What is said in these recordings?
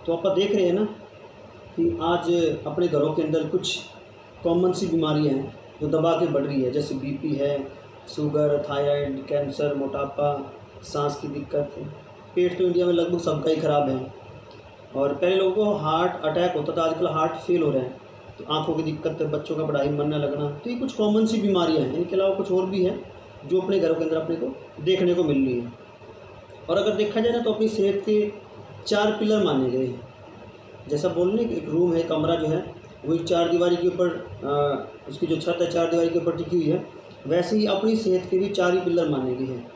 तो आप देख रहे हैं ना कि आज अपने घरों के अंदर कुछ कॉमन सी बीमारियां हैं जो दबा के बढ़ रही है, जैसे बीपी है, शुगर, थायराइड, कैंसर, मोटापा, सांस की दिक्कत। पेट तो इंडिया में लगभग सबका ही ख़राब है। और पहले लोगों को हार्ट अटैक होता था, आजकल हार्ट फेल हो रहे हैं। तो आँखों की दिक्कत, बच्चों का पढ़ाई में मन न लगना, तो ये कुछ कॉमन सी बीमारियां हैं। इनके अलावा कुछ और भी है जो अपने घरों के अंदर अपने को देखने को मिल रही है। और अगर देखा जाए ना तो अपनी सेहत के 4 पिलर माने गए हैं। जैसा बोलने एक रूम है, कमरा जो है वही 4 दीवारी के ऊपर उसकी जो छत है 4 दीवारी के ऊपर टिकी हुई है, वैसे ही अपनी सेहत के भी 4 ही पिलर माने गए हैं।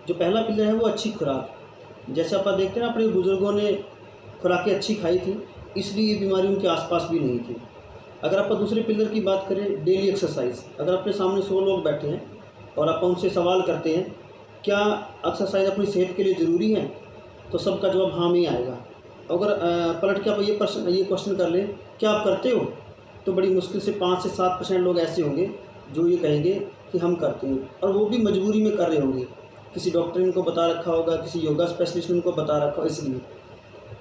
जो पहला पिलर है वो अच्छी खुराक। जैसे आप देखते हैं ना, अपने बुज़ुर्गों ने खुराकें अच्छी खाई थी, इसलिए ये बीमारी उनके आसपास भी नहीं थी। अगर आप दूसरे पिलर की बात करें, डेली एक्सरसाइज। अगर अपने सामने 100 लोग बैठे हैं और आप उनसे सवाल करते हैं क्या एक्सरसाइज अपनी सेहत के लिए ज़रूरी है, तो सबका जवाब हाँ में ही आएगा। अगर पलट के आप ये क्वेश्चन कर लें क्या आप करते हो, तो बड़ी मुश्किल से 5 से 7% लोग ऐसे होंगे जो ये कहेंगे कि हम करते हैं, और वो भी मजबूरी में कर रहे होंगे। किसी डॉक्टर ने उनको बता रखा होगा, किसी योगा स्पेशलिस्ट ने उनको बता रखा हो, इसलिए।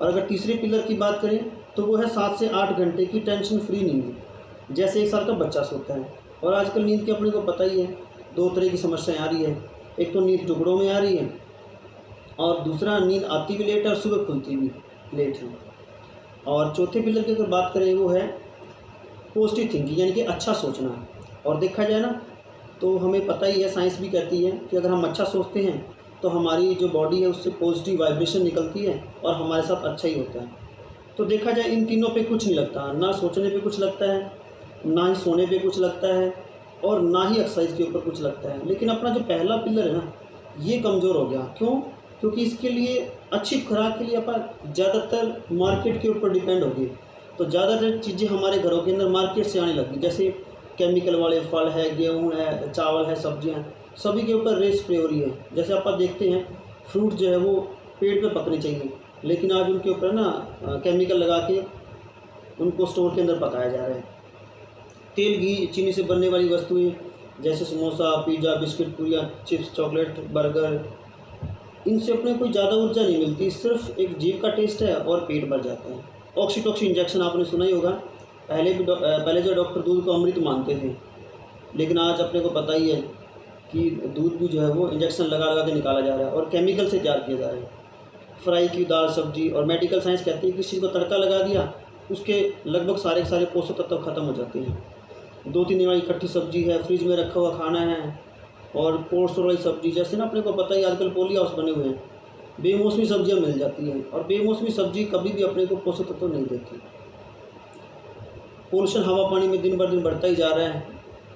और अगर तीसरे पिलर की बात करें तो वो है 7 से 8 घंटे की टेंशन फ्री नींद, जैसे 1 साल का बच्चा सोता है। और आजकल नींद की अपने को पता ही है, 2 तरह की समस्याएं आ रही है। एक तो नींद टुकड़ों में आ रही है, और दूसरा नींद आती भी लेट है और सुबह खुलती भी लेट है। और चौथे पिलर की अगर बात करें वो है पॉजिटिव थिंकिंग, यानी कि अच्छा सोचना। और देखा जाए ना तो हमें पता ही है, साइंस भी कहती है कि अगर हम अच्छा सोचते हैं तो हमारी जो बॉडी है उससे पॉजिटिव वाइब्रेशन निकलती है और हमारे साथ अच्छा ही होता है। तो देखा जाए इन तीनों पे कुछ नहीं लगता, ना सोचने पे कुछ लगता है, ना ही सोने पे कुछ लगता है, और ना ही एक्सरसाइज के ऊपर कुछ लगता है। लेकिन अपना जो पहला पिलर है ना, ये कमज़ोर हो गया। क्यों? क्योंकि इसके लिए अच्छी खुराक के लिए अपन ज़्यादातर मार्केट के ऊपर डिपेंड हो गए। तो ज़्यादातर चीज़ें हमारे घरों के अंदर मार्केट से आने लगी, जैसे केमिकल वाले फल है, गेहूँ है, चावल है, सब्जियाँ, सभी के ऊपर रेस स्प्रे हो रही है। जैसे आप देखते हैं फ्रूट जो है वो पेड़ पे पकने चाहिए, लेकिन आज उनके ऊपर ना केमिकल लगा के उनको स्टोर के अंदर पकाया जा रहा है। तेल, घी, चीनी से बनने वाली वस्तुएं जैसे समोसा, पिज़्ज़ा, बिस्किट, पूरियाँ, चिप्स, चॉकलेट, बर्गर, इनसे अपने कोई ज़्यादा ऊर्जा नहीं मिलती, सिर्फ एक जीभ का टेस्ट है और पेट भर जाता है। ऑक्सीटॉक्सिन इंजेक्शन आपने सुना ही होगा। पहले जो डॉक्टर दूध को अमृत मानते थे, लेकिन आज अपने को पता ही है कि दूध भी जो है वो इंजेक्शन लगा लगा के निकाला जा रहा है और केमिकल से तैयार किया जा रहा है। फ्राई की दाल, सब्जी, और मेडिकल साइंस कहती है कि किसी चीज़ को तड़का लगा दिया, उसके लगभग सारे के सारे पोषक तत्व खत्म हो जाते हैं। 2-3 दिन वाली इकट्ठी सब्जी है, फ्रिज में रखा हुआ खाना है, और कोल्ड स्टोर वाली सब्जी, जैसे ना अपने को पता ही आजकल पोली हाउस बने हुए हैं, बेमौसमी सब्जियां मिल जाती हैं, और बेमौसमी सब्जी कभी भी अपने को पोषक तत्व नहीं देती। पोल्यूशन हवा पानी में दिन ब दिन बढ़ता ही जा रहा है।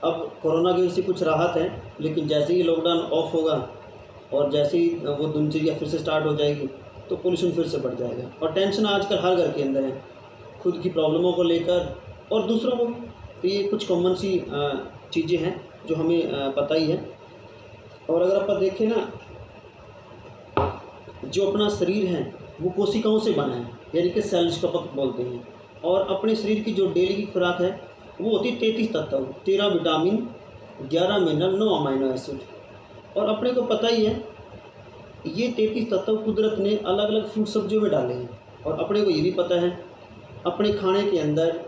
अब कोरोना की वजह से कुछ राहत है, लेकिन जैसे ही लॉकडाउन ऑफ होगा और जैसे ही वो दिनचर्या फिर से स्टार्ट हो जाएगी तो पोल्यूशन फिर से बढ़ जाएगा। और टेंशन आजकल हर घर के अंदर है, खुद की प्रॉब्लमों को लेकर और दूसरों को भी। तो ये कुछ कॉमन सी चीज़ें हैं जो हमें पता ही है। और अगर आप देखें ना, जो अपना शरीर है वो कोशिकाओं से बना है, यानी कि सेल जिसको अपन बोलते हैं। और अपने शरीर की जो डेली की खुराक है वो होती है 33 तत्व, 13 विटामिन, 11 मिनरल, 9 अमाइनो एसिड। और अपने को पता ही है ये 33 तत्व कुदरत ने अलग अलग फ्रूट सब्जियों में डाले हैं। और अपने को ये भी पता है अपने खाने के अंदर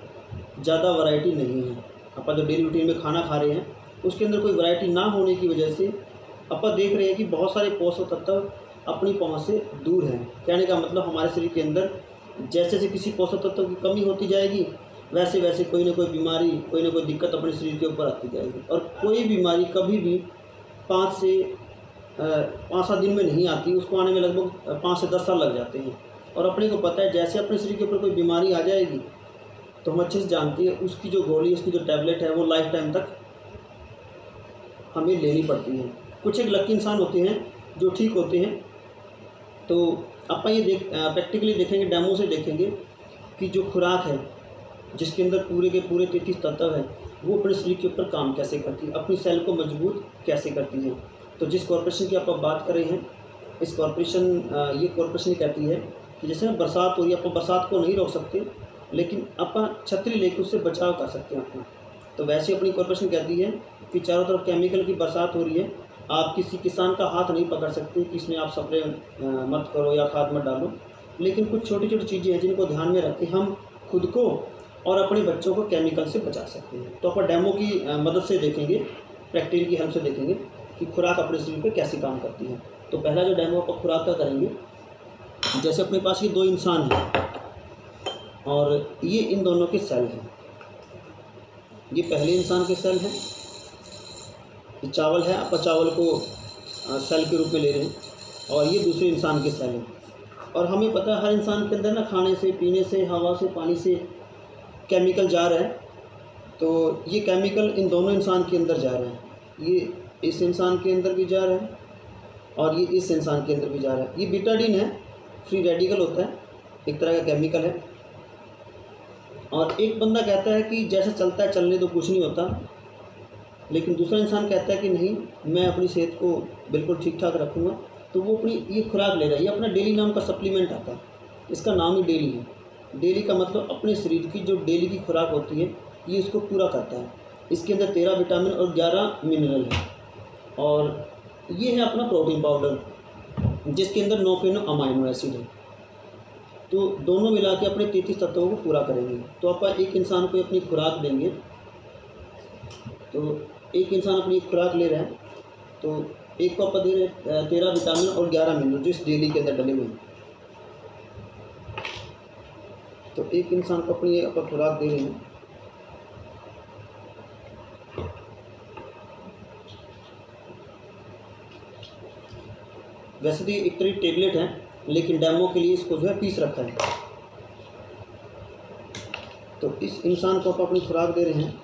ज़्यादा वैरायटी नहीं है। अपन जो डेली रूटीन में खाना खा रहे हैं उसके अंदर कोई वैरायटी ना होने की वजह से अपन देख रहे हैं कि बहुत सारे पोषक तत्व अपनी पहुंच से दूर हैं। कहने का मतलब हमारे शरीर के अंदर जैसे जैसे किसी पोषक तत्व की कमी होती जाएगी, वैसे वैसे कोई ना कोई बीमारी, कोई ना कोई दिक्कत अपने शरीर के ऊपर आती जाएगी। और कोई बीमारी कभी भी 5-7 दिन में नहीं आती, उसको आने में लगभग 5 से 10 साल लग जाते हैं। और अपने को पता है जैसे अपने शरीर के ऊपर कोई बीमारी आ जाएगी तो हम अच्छे से जानती है उसकी जो गोली, उसकी जो टैबलेट है वो लाइफ टाइम तक हमें लेनी पड़ती है। कुछ एक लकी इंसान होते हैं जो ठीक होते हैं। तो अपन ये प्रैक्टिकली देखेंगे, डेमो से देखेंगे कि जो खुराक है जिसके अंदर पूरे के पूरे 33 तत्व है वो अपने शरीर के ऊपर काम कैसे करती है, अपनी सेल को मजबूत कैसे करती है। तो जिस कॉर्पोरेशन की आप बात कर रहे हैं, इस ये कॉर्पोरेशन कहती है कि जैसे ना बरसात हो रही है, आप बरसात को नहीं रोक सकते, लेकिन अपन छतरी लेकर उससे बचाव कर सकते हैं अपना। तो वैसे अपनी कॉर्पोरेशन कहती है कि चारों तरफ केमिकल की बरसात हो रही है, आप किसी किसान का हाथ नहीं पकड़ सकते कि इसमें आप स्प्रे मत करो या खाद मत डालो। लेकिन कुछ छोटी छोटी चीज़ें हैं जिनको ध्यान में रख के हम खुद को और अपने बच्चों को केमिकल से बचा सकते हैं। तो अपन डेमो की मदद से देखेंगे, प्रैक्टिकल की हेल्प से देखेंगे कि खुराक अपने शरीर पे कैसे काम करती है। तो पहला जो डेमो अपन खुराक का करेंगे, जैसे अपने पास ये दो इंसान हैं और ये इन दोनों के सेल हैं। ये पहले इंसान के सेल हैं, ये चावल है, अपन चावल को सेल के रूप में ले रहे हैं, और ये दूसरे इंसान के सेल हैं। और हमें पता है हर इंसान के अंदर ना खाने से, पीने से, हवा से, पानी से केमिकल जा रहा है। तो ये केमिकल इन दोनों इंसान के अंदर जा रहा है, ये इस इंसान के अंदर भी जा रहा है और ये इस इंसान के अंदर भी जा रहा है। ये बीटाडीन है, फ्री रेडिकल होता है, एक तरह का केमिकल है। और एक बंदा कहता है कि जैसा चलता है चलने दो, कुछ नहीं होता, लेकिन दूसरा इंसान कहता है कि नहीं, मैं अपनी सेहत को बिल्कुल ठीक ठाक रखूँगा। तो वो अपनी ये खुराक ले रहा है। ये अपना डेली नाम का सप्लीमेंट आता है, इसका नाम ही डेली है। डेली का मतलब अपने शरीर की जो डेली की खुराक होती है ये इसको पूरा करता है। इसके अंदर 13 विटामिन और 11 मिनरल है। और ये है अपना प्रोटीन पाउडर जिसके अंदर 9 के 9 अमाइनो एसिड है। तो दोनों मिला के अपने 33 तत्वों को पूरा करेंगे। तो आप एक इंसान को अपनी खुराक देंगे, तो एक इंसान अपनी खुराक ले रहा है, तो एक को आप दे रहे 13 विटामिन और 11 मिनरल जो इस डेली के अंदर डले हुए हैं। तो एक इंसान को अपनी अपन खुराक दे रहे हैं। वैसे तो ये एक तरह टेबलेट है, लेकिन डेमो के लिए इसको जो है पीस रखा है। तो इस इंसान को आप अपनी खुराक दे रहे हैं।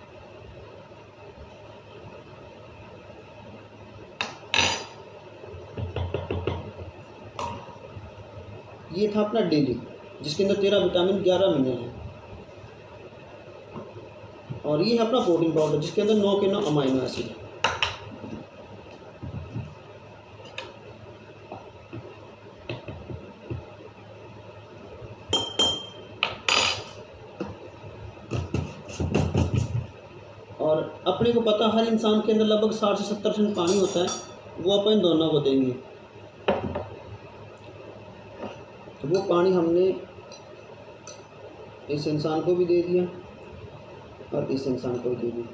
ये था अपना डेली जिसके अंदर 13 विटामिन 11 मिनरल है। और ये है अपना प्रोटीन पाउडर जिसके अंदर 9 के 9 अमाइनो एसिड है। और अपने को पता हर इंसान के अंदर लगभग 60 से 70% पानी होता है, वो अपन दोनों को देंगे। तो वो पानी हमने इस इंसान को भी दे दिया और इस इंसान को भी दे दिया।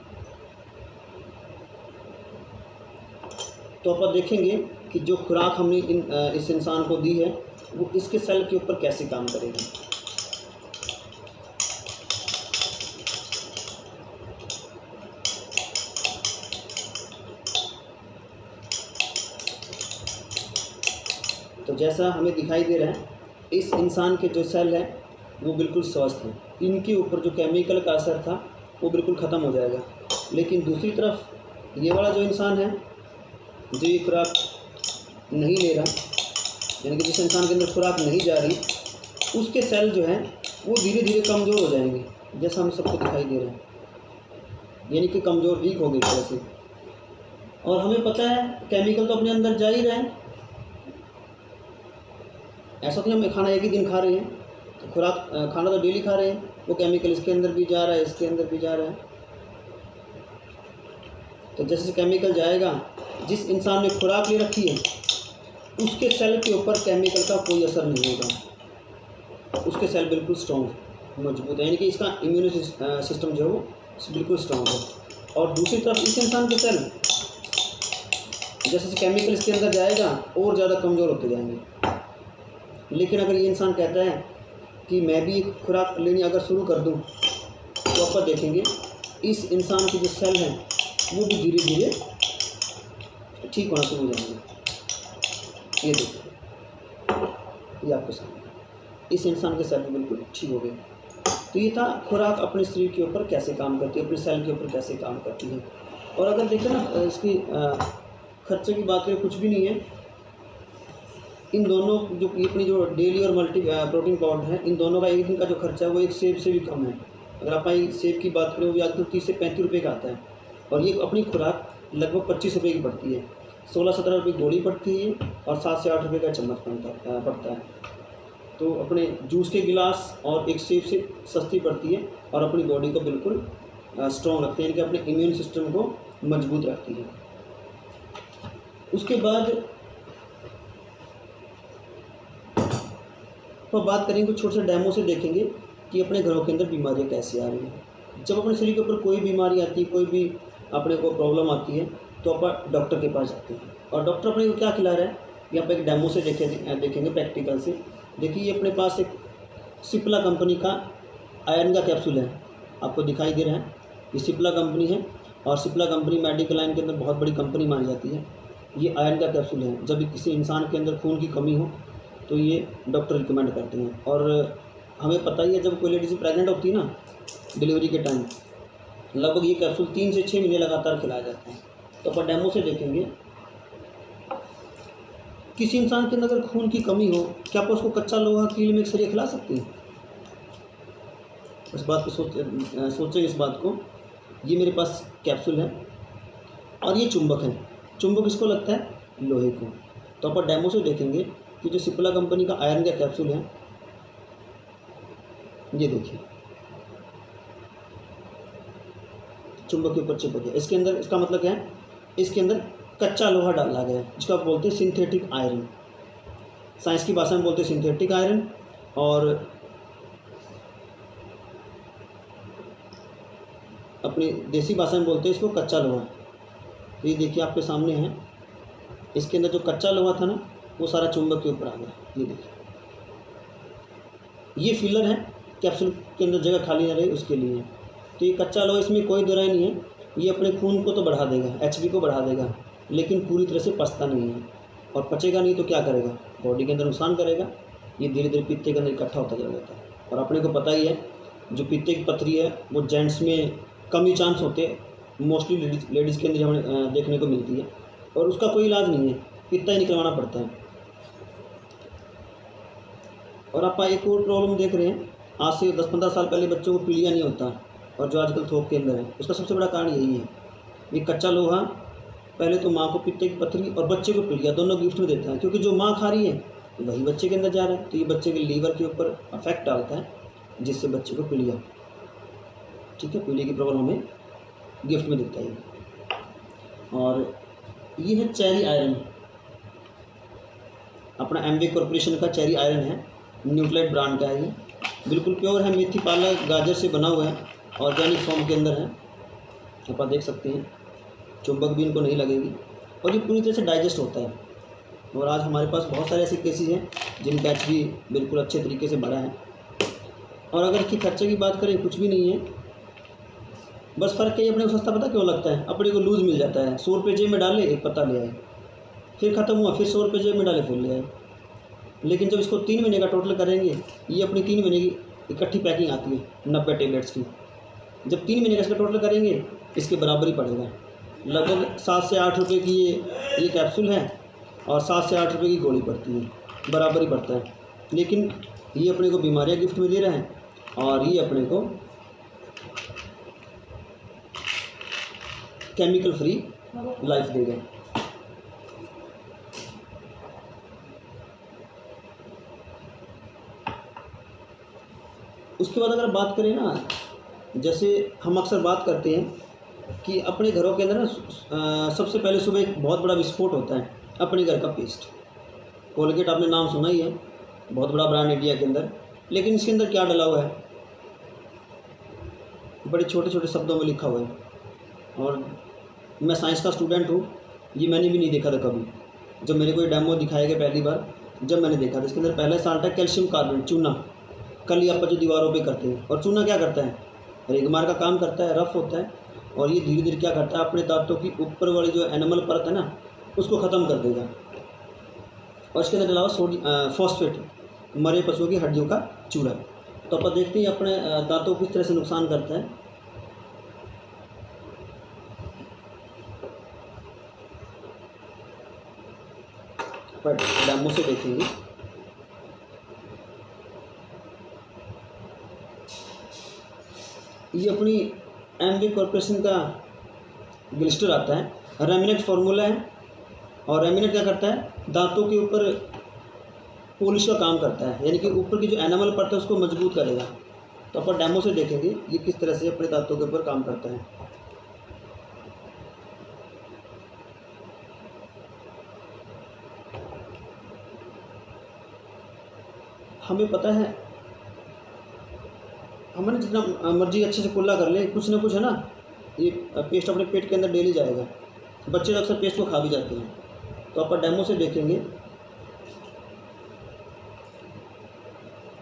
तो अपन देखेंगे कि जो खुराक हमने इस इंसान को दी है वो इसके सेल के ऊपर कैसे काम करेगी। तो जैसा हमें दिखाई दे रहा है, इस इंसान के जो सेल है वो बिल्कुल स्वस्थ हैं। इनके ऊपर जो केमिकल का असर था वो बिल्कुल ख़त्म हो जाएगा। लेकिन दूसरी तरफ ये वाला जो इंसान है जो ये खुराक नहीं ले रहा, यानी कि जिस इंसान के अंदर खुराक नहीं जा रही, उसके सेल जो हैं वो धीरे धीरे कमज़ोर हो जाएंगे, जैसा हम सबको दिखाई दे रहा है, यानी कि कमज़ोर, वीक हो गई तरह से। और हमें पता है केमिकल तो अपने अंदर जा ही रहा है। ऐसा तो हम खाना एक ही दिन खा रहे हैं, तो खुराक खाना तो डेली खा रहे हैं, वो केमिकल इसके अंदर भी जा रहा है, इसके अंदर भी जा रहा है। तो जैसे केमिकल जाएगा, जिस इंसान ने खुराक ले रखी है उसके सेल के ऊपर केमिकल का कोई असर नहीं होगा। उसके सेल बिल्कुल स्ट्रॉन्ग, मजबूत है, यानी कि इसका इम्यून सिस्टम जो है वो बिल्कुल स्ट्रॉन्ग है। और दूसरी तरफ इस इंसान के सेल जैसे केमिकल इसके अंदर जाएगा और ज़्यादा कमज़ोर होते जाएंगे। लेकिन अगर ये इंसान कहता है कि मैं भी खुराक लेनी अगर शुरू कर दूं, तो आप देखेंगे इस इंसान के जो सेल हैं वो भी धीरे धीरे ठीक होना शुरू हो जाएंगे। ये देखिए, ये आपके सामने इस इंसान के सेल भी बिल्कुल ठीक हो गए। तो ये था खुराक अपने शरीर के ऊपर कैसे काम करती है, अपने सेल के ऊपर कैसे काम करती है। और अगर देखें ना, इसकी खर्चे की बात करें, कुछ भी नहीं है। इन दोनों जो अपनी जो डेली और मल्टी प्रोटीन पाउडर है, इन दोनों का एक दिन का जो खर्चा है वो एक सेब से भी कम है। अगर आप सेब की बात करें, वो भी आजकल 30 से 35 रुपये का आता है, और ये अपनी खुराक लगभग 25 रुपये की पड़ती है। 16-17 रुपये गोली पड़ती है और 7 से 8 रुपये का चम्मच पड़ता है। तो अपने जूस के गिलास और एक सेब से सस्ती पड़ती है और अपनी बॉडी को बिल्कुल स्ट्रॉन्ग रखती है, यानी कि अपने इम्यून सिस्टम को मजबूत रखती है। उसके बाद तो अब बात करेंगे, कुछ छोटे से डेमो से देखेंगे कि अपने घरों के अंदर बीमारियाँ कैसे आ रही हैं। जब अपने शरीर के ऊपर कोई बीमारी आती है, कोई भी अपने को प्रॉब्लम आती है, तो अपन डॉक्टर के पास जाते हैं और डॉक्टर अपने को क्या खिला रहा है, यहाँ पे एक डेमो से देखेंगे प्रैक्टिकल से। देखिए ये अपने पास एक सिप्ला कंपनी का आयरन का कैप्सूल है, आपको दिखाई दे रहा है, ये सिप्ला कंपनी है और सिप्ला कंपनी मेडिकल लाइन के अंदर बहुत बड़ी कंपनी मानी जाती है। ये आयरन का कैप्सूल है, जब भी किसी इंसान के अंदर खून की कमी हो तो ये डॉक्टर रिकमेंड करते हैं। और हमें पता ही है, जब कोई लेडीज प्रेग्नेंट होती है ना, डिलीवरी के टाइम लगभग ये कैप्सूल 3 से 6 महीने लगातार खिलाया जाता है। तो अपन डेमो से देखेंगे, किसी इंसान के अंदर अगर खून की कमी हो, क्या आप उसको कच्चा लोहा कील में सरिया खिला सकते हैं? इस बात को सोचेंगे इस बात को। ये मेरे पास कैप्सूल है और ये चुंबक है, चुंबक इसको लगता है लोहे को। तो अपन डेमो से देखेंगे कि जो सिप्ला कंपनी का आयरन का कैप्सूल है, ये देखिए चुंबक के ऊपर चिपक गया। इसके अंदर, इसका मतलब क्या है, इसके अंदर कच्चा लोहा डाला गया है, जिसको आप बोलते हैं सिंथेटिक आयरन। साइंस की भाषा में बोलते हैं सिंथेटिक आयरन, और अपनी देसी भाषा में बोलते हैं इसको कच्चा लोहा। तो ये देखिए आपके सामने है, इसके अंदर जो कच्चा लोहा था ना, वो सारा चुंबक के ऊपर आ गया। ये देखिए, ये फिलर है, कैप्सूल के अंदर जगह खाली ना रहे उसके लिए। तो ये कच्चा लोहा, इसमें कोई दो राय नहीं है, ये अपने खून को तो बढ़ा देगा, एचबी को बढ़ा देगा, लेकिन पूरी तरह से पचता नहीं है। और पचेगा नहीं तो क्या करेगा, बॉडी के अंदर नुकसान करेगा। ये धीरे धीरे पित्ते के अंदर इकट्ठा होता चला जाता है। और अपने को पता ही है, जो पित्ते की पथरी है वो जेंट्स में कम ही चांस होते हैं, मोस्टली लेडीज़ के अंदर हमें देखने को मिलती है, और उसका कोई इलाज नहीं है, पित्ता ही निकलवाना पड़ता है। और आप एक और प्रॉब्लम देख रहे हैं, आज से 10-15 साल पहले बच्चों को पीलिया नहीं होता, और जो आजकल थोक के अंदर है, उसका सबसे बड़ा कारण यही है। ये कच्चा लोहा पहले तो माँ को पित्ते की पथरी और बच्चे को पीलिया दोनों गिफ्ट में देता है, क्योंकि जो माँ खा रही है वही बच्चे के अंदर जा रहा है, तो ये बच्चे के लीवर के ऊपर अफेक्ट डालता है, जिससे बच्चे को पीलिया, ठीक है, पीलिया की प्रॉब्लम हमें गिफ्ट में दिखता है। और ये है चेरी आयरन, अपना एमवे कॉर्पोरेशन का चेरी आयरन है, न्यूट्राइट ब्रांड का है। ये बिल्कुल प्योर है, मेथी पालक गाजर से बना हुआ है, ऑर्गेनिक फॉर्म के अंदर है। आप देख सकते हैं, चुंबक भी इनको नहीं लगेगी, और ये पूरी तरह से डाइजेस्ट होता है। और आज हमारे पास बहुत सारे ऐसे केसेस हैं जिनका एचबी बिल्कुल अच्छे तरीके से बढ़ा है। और अगर इसके खर्चे की बात करें, कुछ भी नहीं है, बस फ़र्क है अपने को सस्ता पता क्यों लगता है, अपने को लूज़ मिल जाता है। 100 रुपये जेब में डाले, एक पत्ता ले आए, फिर ख़त्म हुआ, फिर 100 रुपये जेब में डाले, फिर ले आए। लेकिन जब इसको 3 महीने का टोटल करेंगे, ये अपनी 3 महीने की इकट्ठी पैकिंग आती है 90 टेबलेट्स की, जब 3 महीने का इसका टोटल करेंगे, इसके बराबर ही पड़ेगा। लगभग 7 से 8 रुपये की ये कैप्सूल है, और 7 से 8 रुपये की गोली पड़ती है, बराबर ही पड़ता है। लेकिन ये अपने को बीमारियाँ गिफ्ट में दे रहा है, और ये अपने को केमिकल फ्री लाइफ देगा। उसके बाद अगर बात करें ना, जैसे हम अक्सर बात करते हैं कि अपने घरों के अंदर ना सबसे पहले सुबह एक बहुत बड़ा विस्फोट होता है, अपने घर का पेस्ट। कोलगेट आपने नाम सुना ही है, बहुत बड़ा ब्रांड इंडिया के अंदर, लेकिन इसके अंदर क्या डला हुआ है, बड़े छोटे छोटे शब्दों में लिखा हुआ है। और मैं साइंस का स्टूडेंट हूँ, ये मैंने भी नहीं देखा था कभी। जब मेरे को ये डेमो दिखाया गया पहली बार, जब मैंने देखा था, इसके अंदर पहले साल था कैल्शियम कार्बोनेट, चूना, कल आप जो दीवारों पे करते हैं। और चूना क्या करता है, रेगमार का काम करता है, रफ होता है, और ये धीरे धीरे क्या करता है, अपने दांतों की ऊपर वाली जो एनिमल परत है ना, उसको ख़त्म कर देगा। और इसके अंदर डला हुआ फॉस्फेट, मरे पशुओं की हड्डियों का चूरा। तो अपन देखते हैं अपने दांतों को किस तरह से नुकसान करता है। पर डेमो से देखेंगे, ये अपनी एमवे कॉर्पोरेशन का ग्लिस्टर आता है, रेमिनेट फार्मूला है। और रेमिनेट क्या करता है, दांतों के ऊपर पॉलिश का काम करता है, यानी कि ऊपर की जो एनामल परत है उसको मजबूत करेगा। तो अपन डेमो से देखेंगे ये किस तरह से अपने दांतों के ऊपर काम करता है। हमें पता है, हमने जितना मर्जी अच्छे से कुल्ला कर ले, कुछ ना कुछ है ना, ये पेस्ट अपने पेट के अंदर डेली जाएगा। बच्चे तो अक्सर पेस्ट को खा भी जाते हैं। तो आप डेमो से देखेंगे,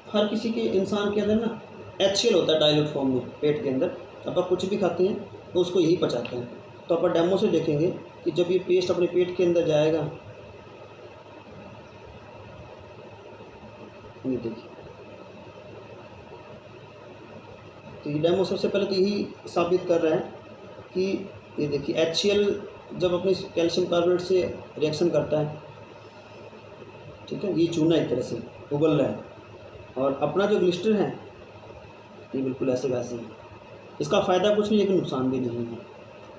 हर किसी के इंसान के अंदर ना HCl होता है डाइल्यूट फॉर्म में पेट के अंदर। आप कुछ भी खाते हैं तो उसको यही पचाते हैं। तो आप डेमो से देखेंगे कि जब ये पेस्ट अपने पेट के अंदर जाएगा, ये देखिए, तो ये डेमो सबसे पहले तो यही साबित कर रहा है कि ये देखिए HCl जब अपनी कैल्शियम कार्बोनेट से रिएक्शन करता है, ठीक है, ये चूना एक तरह से उबल रहा है, और अपना जो ग्लिस्टर है ये बिल्कुल ऐसे वैसे है। इसका फ़ायदा कुछ नहीं, लेकिन नुकसान भी नहीं है।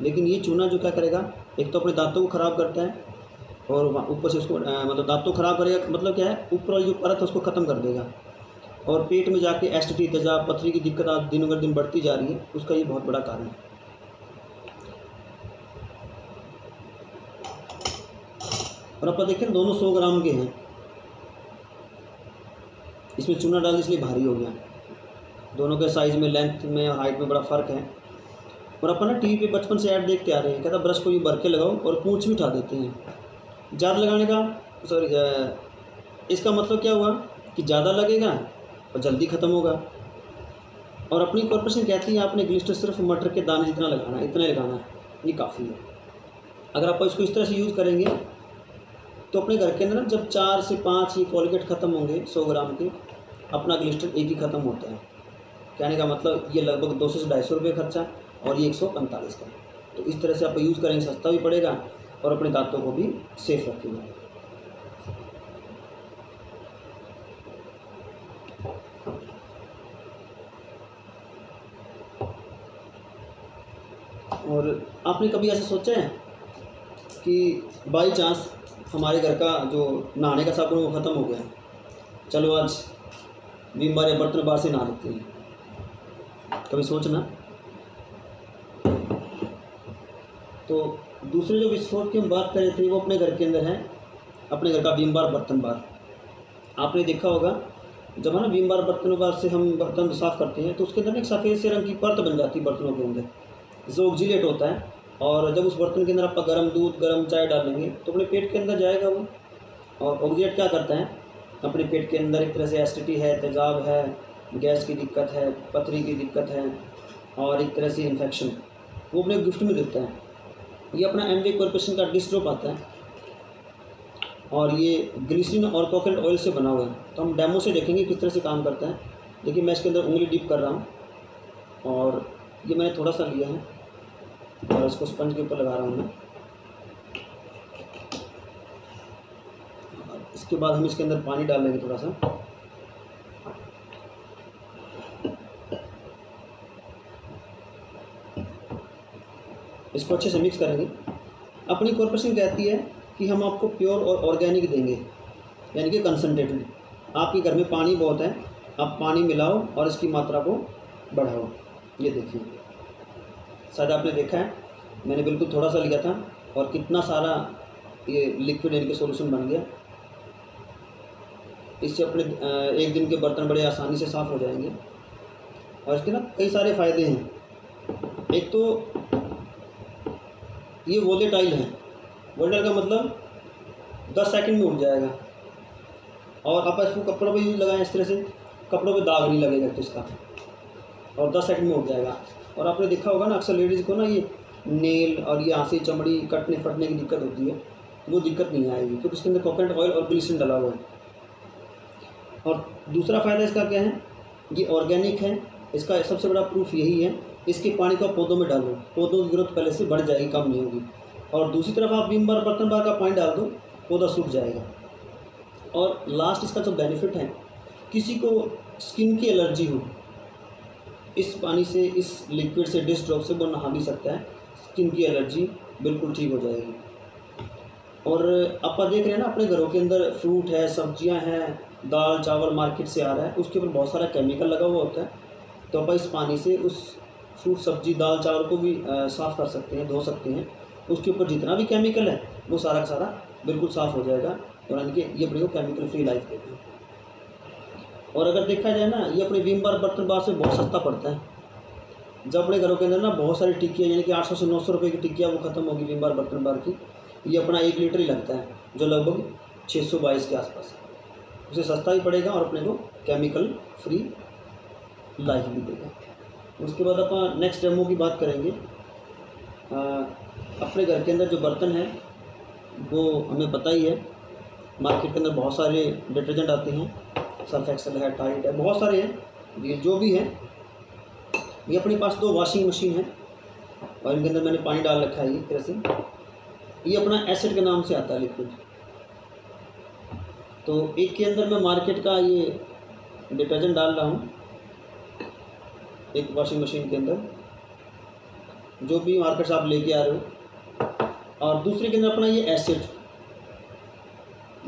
लेकिन ये चूना जो क्या करेगा, एक तो अपने दांतों को ख़राब करता है, और ऊपर से उसको मतलब दांतों को ख़राब करेगा, मतलब क्या है, ऊपर वाली जो परत है उसको ख़त्म कर देगा, और पेट में जाके एसिडिटी, तेजाब, पथरी की दिक्कत आज दिनों पर दिन बढ़ती जा रही है, उसका ये बहुत बड़ा कारण है। और आप देखिए दोनों 100 ग्राम के हैं, इसमें चूना डाल इसलिए भारी हो गया। दोनों के साइज़ में, लेंथ में और हाइट में बड़ा फ़र्क है। और अपन ना टीवी पे बचपन से ऐड देखते आ रहे हैं, कहता ब्रश को यूँ भर के लगाओ और पूंछ भी उठा देते हैं। ज़्यादा लगाने का इसका मतलब क्या हुआ कि ज़्यादा लगेगा और जल्दी ख़त्म होगा। और अपनी कॉर्पोरेशन कहती है आपने ग्लिस्टर सिर्फ मटर के दाने जितना लगाना है, इतना लगाना है, ये काफ़ी है। अगर आप इसको इस तरह से यूज़ करेंगे तो अपने घर के अंदर जब 4 से 5 ये कोलगेट ख़त्म होंगे 100 ग्राम के, अपना ग्लिस्टर एक ही ख़त्म होता है। कहने का मतलब ये लगभग 200 से 250 रुपये खर्चा, और ये 145 का। तो इस तरह से आप यूज़ करेंगे, सस्ता भी पड़ेगा और अपने दांतों को भी सेफ रखेगा। और आपने कभी ऐसा सोचा है कि बाई चांस हमारे घर का जो नहाने का साबुन वो ख़त्म हो गया, चलो आज विम बार या बर्तन बार से नहा लेते हैं, कभी सोचना। तो दूसरे जो विस्फोट की हम बात कर रहे थे वो अपने घर के अंदर है, अपने घर का विम बार, बर्तन बार। आपने देखा होगा जब है ना विम बार, बर्तन बार से हम बर्तन साफ़ करते हैं तो उसके अंदर एक सफ़ेद से रंग की परत बन जाती है बर्तनों के अंदर, जो ऑक्सीलेट होता है। और जब उस बर्तन के अंदर आप गर्म दूध, गर्म चाय डालेंगे तो अपने पेट के अंदर जाएगा वो। और ऑक्सीलेट क्या करता है, अपने पेट के अंदर एक तरह से एसिडिटी है, तेजाब है, गैस की दिक्कत है, पथरी की दिक्कत है, और एक तरह से इन्फेक्शन, वो अपने गिफ्ट में देता है। ये अपना एमवे कॉर्पोरेशन का डिस्ट्रोप आता है, और ये ग्लिसरीन और कोकोनट ऑयल से बना हुआ है। तो हम डेमो से देखेंगे किस तरह से काम करता है। देखिए मैं इसके अंदर उंगली डिप कर रहा हूँ, और ये मैंने थोड़ा सा लिया है और इसको स्पंज के ऊपर लगा रहा हूँ मैं। इसके बाद हम इसके अंदर पानी डाल लेंगे थोड़ा सा, इसको अच्छे से मिक्स करेंगे। अपनी कॉर्पोरेशन कहती है कि हम आपको प्योर और ऑर्गेनिक देंगे, यानी कि कंसनट्रेटेड। आपके घर में पानी बहुत है, आप पानी मिलाओ और इसकी मात्रा को बढ़ाओ। ये देखिए, शायद आपने देखा है, मैंने बिल्कुल थोड़ा सा लिया था और कितना सारा ये लिक्विड इनके सॉल्यूशन बन गया। इससे अपने एक दिन के बर्तन बड़े आसानी से साफ़ हो जाएंगे। और इसके ना कई सारे फ़ायदे हैं। एक तो ये वोलेटाइल है, वोलेटाइल का मतलब 10 सेकंड में उड़ जाएगा। और आप इसको कपड़ों पे यूज लगाएं, इस तरह से कपड़ों पे दाग नहीं लगेगा तो इसका, और 10 सेकंड में उड़ जाएगा। और आपने देखा होगा ना अक्सर लेडीज़ को ना ये नेल और ये आंसी, चमड़ी कटने फटने की दिक्कत होती है, वो दिक्कत नहीं आएगी क्योंकि इसके अंदर कोकोनट ऑयल और ग्लिसरीन डाला हुआ है। और दूसरा फ़ायदा इसका क्या है, ये ऑर्गेनिक है। इसका सबसे बड़ा प्रूफ यही है, इसके पानी को आप पौधों में डालो, पौधों की ग्रोथ पहले से बढ़ जाएगी, कम नहीं होगी। और दूसरी तरफ आप विम बार, बर्तन बार का पानी डाल दो, पौधा सूख जाएगा। और लास्ट इसका जो बेनिफिट है, किसी को स्किन की एलर्जी हो, इस पानी से, इस लिक्विड से, डिश ड्रॉप से वो नहा भी सकता है, स्किन की एलर्जी बिल्कुल ठीक हो जाएगी। और आप देख रहे हैं ना अपने घरों के अंदर फ्रूट है, सब्जियां हैं, दाल चावल मार्केट से आ रहा है, उसके ऊपर बहुत सारा केमिकल लगा हुआ होता है। तो आप इस पानी से उस फ्रूट, सब्जी, दाल चावल को भी साफ़ कर सकते हैं, धो सकते हैं। उसके ऊपर जितना भी केमिकल है वो सारा का सारा बिल्कुल साफ़ हो जाएगा, और यानी कि ये अपने को केमिकल फ्री लाइफ देगा। और अगर देखा जाए ना, ये अपने विम बार बर्तन बार से बहुत सस्ता पड़ता है। जब अपने घरों के अंदर ना बहुत सारी टिक्कियाँ, यानी कि 800 से 900 रुपये की टिक्कियाँ वो ख़त्म होगी विम बार बर्तन बार की, ये अपना 1 लीटर ही लगता है, जो लगभग 622 के आसपास है। उसे सस्ता भी पड़ेगा और अपने को केमिकल फ्री लाइफ भी देगा। उसके बाद अपन नेक्स्ट डेमो की बात करेंगे। अपने घर के अंदर जो बर्तन है वो हमें पता ही है, मार्केट के अंदर बहुत सारे डिटर्जेंट आते हैं, सर्फ एक्सेल है, टाइड है, बहुत सारे हैं। ये जो भी है, ये अपने पास 2 वॉशिंग मशीन है और इनके अंदर मैंने पानी डाल रखा है। ये तरह से ये अपना एसिड के नाम से आता है लिक्विड। तो एक के अंदर मैं मार्केट का ये डिटर्जेंट डाल रहा हूँ, एक वॉशिंग मशीन के अंदर, जो भी मार्केट से आप लेके आ रहे हो, और दूसरे के अंदर अपना ये एसिड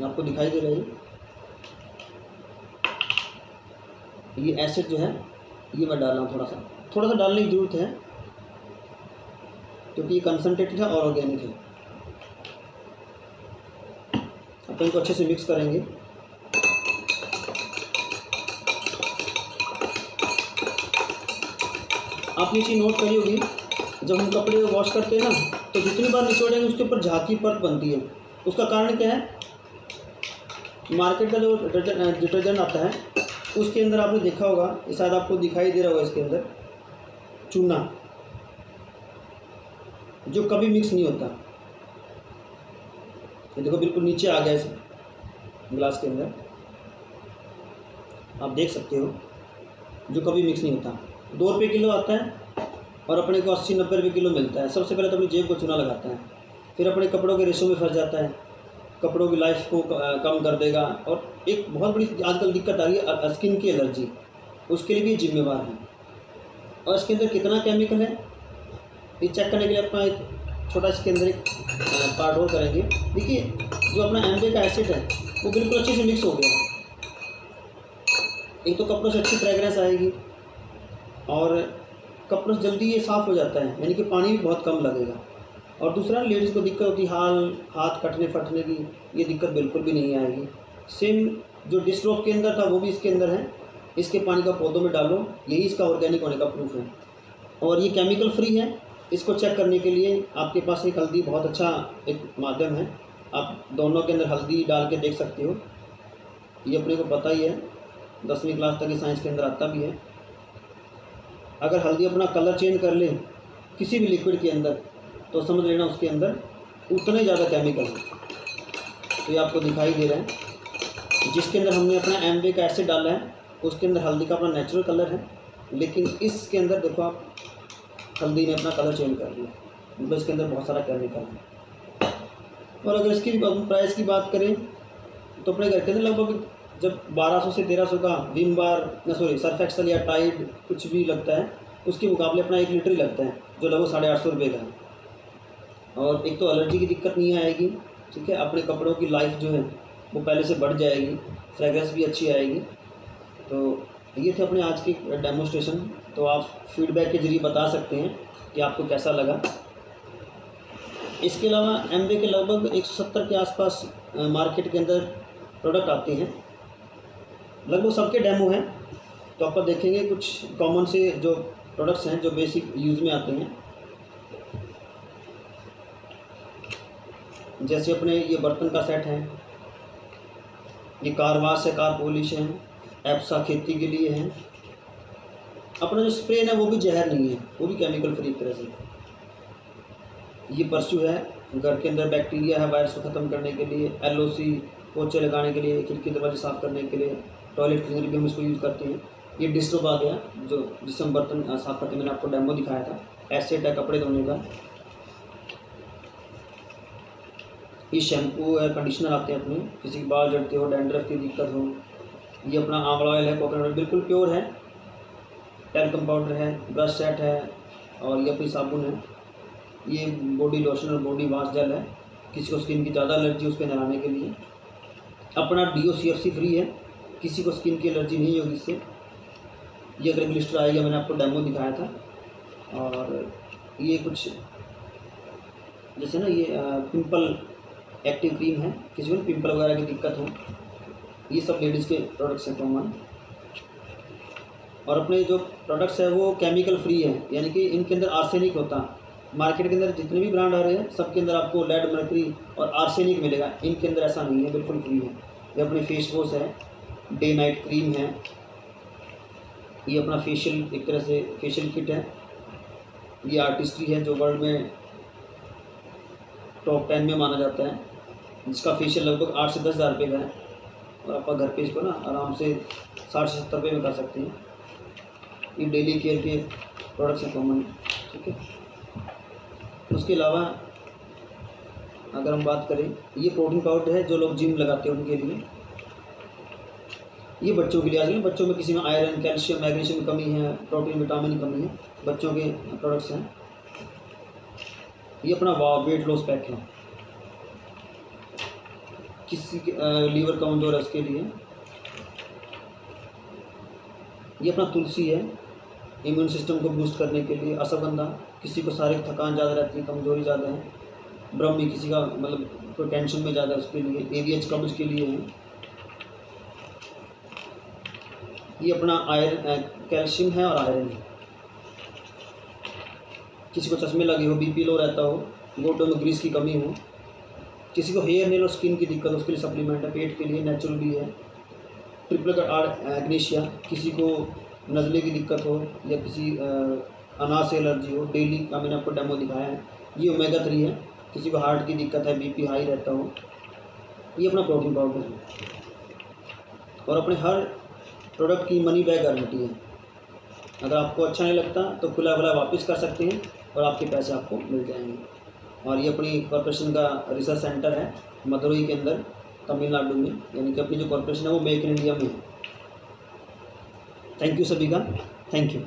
आपको दिखाई दे रहा है। ये एसिड जो है ये मैं डाल रहा हूँ, थोड़ा सा डालने की ज़रूरत है, क्योंकि ये कंसनट्रेटेड है और ऑर्गेनिक है। अपन इनको अच्छे से मिक्स करेंगे। आप ये चीज़ नोट करी होगी, जब हम कपड़े वॉश करते हैं ना, तो जितनी बार निचोड़ेंगे उसके ऊपर झाँकी परत बनती है। उसका कारण क्या है? मार्केट का जो डिटर्जेंट आता है उसके अंदर आपने देखा होगा, शायद आपको दिखाई दे रहा होगा, इसके अंदर चूना जो कभी मिक्स नहीं होता। ये देखो बिल्कुल नीचे आ गया इस गिलास के अंदर, आप देख सकते हो, जो कभी मिक्स नहीं होता। 2 रुपये किलो आता है और अपने को 80-90 रुपये किलो मिलता है। सबसे पहले तो अपनी जेब को चूना लगाता है, फिर अपने कपड़ों के रेशों में फंस जाता है, कपड़ों की लाइफ को कम कर देगा। और एक बहुत बड़ी आजकल दिक्कत आ रही है स्किन की एलर्जी, उसके लिए भी जिम्मेवार है। और इसके अंदर कितना केमिकल है ये चेक करने के लिए अपना एक छोटा इसके अंदर एक पार्ट और करेंगे। देखिए जो अपना एम्बे का एसिड है वो बिल्कुल अच्छे से मिक्स हो गया। एक तो कपड़ों से अच्छी फ्रेगरेंस आएगी और कपड़ों से जल्दी ये साफ़ हो जाता है, यानी कि पानी भी बहुत कम लगेगा। और दूसरा, लेडीज़ को दिक्कत होती है हाथ कटने फटने की, ये दिक्कत बिल्कुल भी नहीं आएगी। सेम जो डिश सोप के अंदर था वो भी इसके अंदर है। इसके पानी का पौधों में डालो, यही इसका ऑर्गेनिक होने का प्रूफ है। और ये केमिकल फ्री है। इसको चेक करने के लिए आपके पास एक हल्दी बहुत अच्छा एक माध्यम है, आप दोनों के अंदर हल्दी डाल के देख सकते हो। ये अपने को पता ही है, 10वीं क्लास तक ये साइंस के अंदर आता भी है। अगर हल्दी अपना कलर चेंज कर ले किसी भी लिक्विड के अंदर, तो समझ लेना उसके अंदर उतने ज़्यादा केमिकल है। तो ये आपको दिखाई दे रहा है, जिसके अंदर हमने अपना एम्बे का एसिड डाला है उसके अंदर हल्दी का अपना नेचुरल कलर है, लेकिन इसके अंदर देखो आप, हल्दी ने अपना कलर चेंज कर लिया, मतलब इसके अंदर बहुत सारा केमिकल है। और अगर इसकी प्राइस की बात करें तो अपने घर के अंदर लगभग जब 1200 से 1300 का विम बार सर्फ एक्सेल या टाइड कुछ भी लगता है, उसके मुकाबले अपना 1 लीटर ही लगता है, जो लगभग 850 रुपये का है। और एक तो एलर्जी की दिक्कत नहीं आएगी, ठीक है, अपने कपड़ों की लाइफ जो है वो पहले से बढ़ जाएगी, फ्रेगरेंस भी अच्छी आएगी। तो ये थे अपने आज की डेमोस्ट्रेशन। तो आप फीडबैक के जरिए बता सकते हैं कि आपको कैसा लगा। इसके अलावा एम्बे के लगभग 170 के आसपास मार्केट के अंदर प्रोडक्ट आते हैं, लगभग सबके डेमो हैं। तो आप देखेंगे कुछ कॉमन से जो प्रोडक्ट्स हैं जो बेसिक यूज़ में आते हैं, जैसे अपने ये बर्तन का सेट है, ये कार वाश है, कार पॉलिश है, एप्सा खेती के लिए है। अपना जो स्प्रे है वो भी जहर नहीं है, वो भी केमिकल फ्री तरह से। ये परस्यू है, घर के अंदर बैक्टीरिया है वायरस को ख़त्म करने के लिए, LOC पोछे लगाने के लिए, खिड़की दरवाजे साफ़ करने के लिए, टॉयलेट क्लीनर भी हम इसको यूज़ करते हैं। ये डिश सोप आ गया जो जिससे हम बर्तन साफ़ करते हैं, मैंने आपको डेमो दिखाया था। एसिड है कपड़े धोने का। ये शैम्पू है, कंडीशनर आते हैं अपने, किसी के बाल झड़ते हो, डैंड्रफ की दिक्कत हो। ये अपना आंवला ऑयल है, कोकोनट ऑयल बिल्कुल प्योर है। टैल्कम पाउडर है, ब्रश सेट है, और ये अपनी साबुन है। ये बॉडी लोशन और बॉडी वॉश जेल है, किसी को स्किन की ज़्यादा एलर्जी उस पर नहाने के लिए। अपना DO CFC फ्री है, किसी को स्किन की एलर्जी नहीं होगी इससे। ये अगर ग्लिस्टर आएगा, मैंने आपको डेमो दिखाया था। और ये कुछ जैसे ना ये पिंपल एक्टिव क्रीम है, किसी को पिंपल वगैरह की दिक्कत हो, ये सब लेडीज़ के प्रोडक्ट्स हैं कॉमन। और अपने जो प्रोडक्ट्स है वो केमिकल फ्री है, यानी कि इनके अंदर आर्सेनिक होता। मार्केट के अंदर जितने भी ब्रांड आ रहे हैं सबके अंदर आपको लेड, मर्करी और आर्सेनिक मिलेगा, इनके अंदर ऐसा नहीं है, बिल्कुल फ्री है। ये अपने फेस वॉश है, डे नाइट क्रीम है, ये अपना फेशियल, एक तरह से फेशियल किट है। ये आर्टिस्ट्री है जो वर्ल्ड में टॉप 10 में माना जाता है, जिसका फेशियल लगभग 8 से 10 हज़ार रुपये का है, और आप घर पे इसको ना आराम से 60 से 70 रुपये में कर सकते हैं। ये डेली केयर के प्रोडक्ट्स हैं कॉमन, ठीक है। उसके अलावा अगर हम बात करें, ये प्रोटीन पाउडर है जो लोग जिम लगाते हैं उनके लिए। ये बच्चों के लिए, आजकल बच्चों में किसी में आयरन, कैल्शियम, मैग्नीशियम की कमी है, प्रोटीन, विटामिन की कमी है, बच्चों के प्रोडक्ट्स हैं। ये अपना वेट लॉस पैक है, किसी के लीवर कमजोर है उसके लिए। ये अपना तुलसी है, इम्यून सिस्टम को बूस्ट करने के लिए। अश्वगंधा, किसी को शारीरिक थकान ज़्यादा रहती है, कमजोरी ज़्यादा है। ब्रह्मी, किसी का मतलब कोई टेंशन में ज़्यादा है उसके लिए। ADH कब्ज के लिए है। ये अपना आयरन, कैल्शियम है और आयरन है। किसी को चश्मे लगे हो, BP लो रहता हो, गोडों में ग्रीस की कमी हो, किसी को हेयर, नेल और स्किन की दिक्कत हो, उसके लिए सप्लीमेंट है। पेट के लिए नेचुरल भी है। ट्रिपल एग्नीशिया, किसी को नज़ले की दिक्कत हो या किसी अनाज से एलर्जी हो, डेली का मैंने आपको डेमो दिखाया है। ये ओमेगा 3 है, किसी को हार्ट की दिक्कत है, BP हाई रहता हो। ये अपना प्रोटीन पाउडर है। और अपने हर प्रोडक्ट की मनी बैक गारंटी है। अगर आपको अच्छा नहीं लगता तो खुला वापस कर सकते हैं और आपके पैसे आपको मिल जाएंगे। और ये अपनी कॉर्पोरेशन का रिसर्च सेंटर है मदुरई के अंदर, तमिलनाडु में, यानी कि अपनी जो कॉर्पोरेशन है वो मेक इन इंडिया में है। थैंक यू सभी का, थैंक यू।